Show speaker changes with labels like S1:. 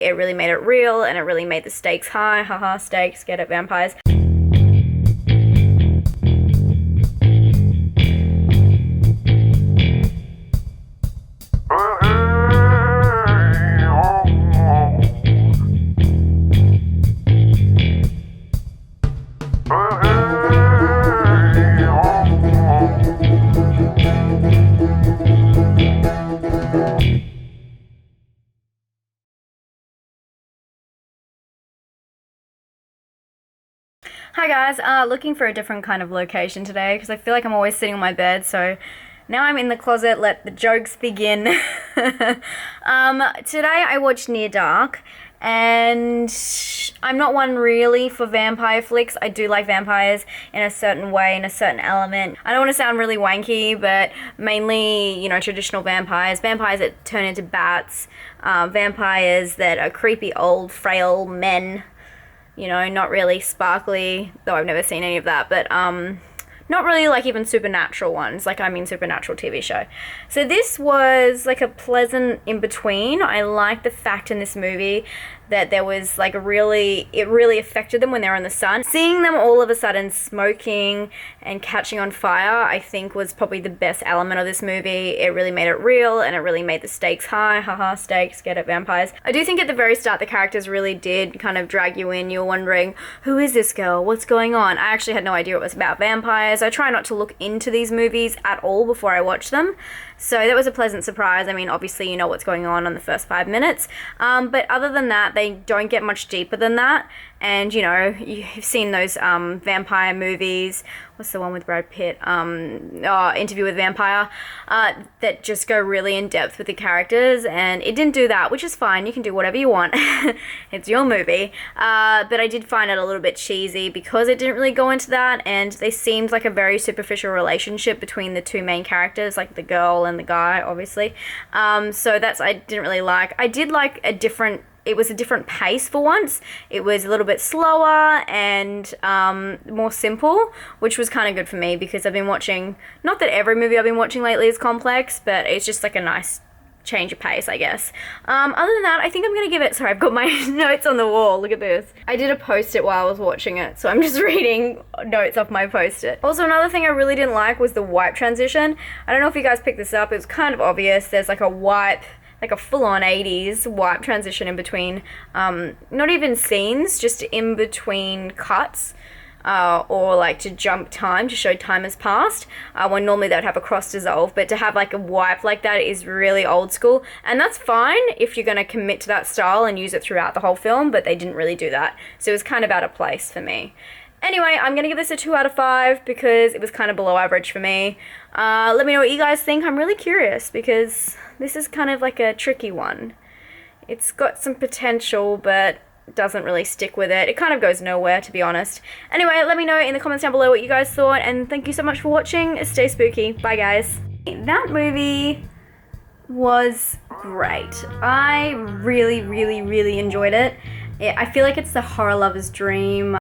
S1: It really made it real, and it really made the stakes high. Haha, stakes, get it, vampires. Hi guys, looking for a different kind of location today because I feel like I'm always sitting on my bed, so now I'm in the closet. Let the jokes begin. Today I watched Near Dark, and I'm not one really for vampire flicks. I do like vampires in a certain way, in a certain element. I don't want to sound really wanky, but mainly, you know, traditional vampires. Vampires that turn into bats. Vampires that are creepy old frail men. You know, not really sparkly, though I've never seen any of that, but not really like even supernatural ones, like I mean supernatural TV show. So this was like a pleasant in-between. I like the fact in this movie that there was like it really affected them when they were in the sun. Seeing them all of a sudden smoking and catching on fire, I think was probably the best element of this movie. It really made it real, and it really made the stakes high. Haha, stakes, get it, vampires. I do think at the very start the characters really did kind of drag you in. You're wondering, who is this girl? What's going on? I actually had no idea it was about vampires. I try not to look into these movies at all before I watch them. So that was a pleasant surprise. I mean, obviously you know what's going on the first 5 minutes. But other than that, they don't get much deeper than that. And, you know, you've seen those vampire movies. What's the one with Brad Pitt? Interview with Vampire. That just go really in depth with the characters. And it didn't do that, which is fine. You can do whatever you want. It's your movie. But I did find it a little bit cheesy because it didn't really go into that. And they seemed like a very superficial relationship between the two main characters, like the girl and the guy, obviously. So that's, I didn't really like. I did like it was a different pace for once. It was a little bit slower and more simple, which was kind of good for me because I've been watching, not that every movie I've been watching lately is complex, but it's just like a nice change of pace, I guess. Other than that, I think I'm gonna give it, sorry, I've got my notes on the wall, look at this. I did a post-it while I was watching it, so I'm just reading notes off my post-it. Also, another thing I really didn't like was the wipe transition. I don't know if you guys picked this up, it was kind of obvious. There's like a wipe, like a full-on 80s wipe transition in between, not even scenes, just in between cuts, or like to jump time to show time has passed, when normally they would have a cross dissolve, but to have like a wipe like that is really old school, and that's fine if you're going to commit to that style and use it throughout the whole film, but they didn't really do that, so it was kind of out of place for me. Anyway, I'm going to give this a 2 out of 5 because it was kind of below average for me. Let me know what you guys think. I'm really curious because this is kind of like a tricky one. It's got some potential, but doesn't really stick with it. It kind of goes nowhere, to be honest. Anyway, let me know in the comments down below what you guys thought, and thank you so much for watching. Stay spooky. Bye, guys. That movie was great. I really, really, really enjoyed it. I feel like it's the horror lover's dream.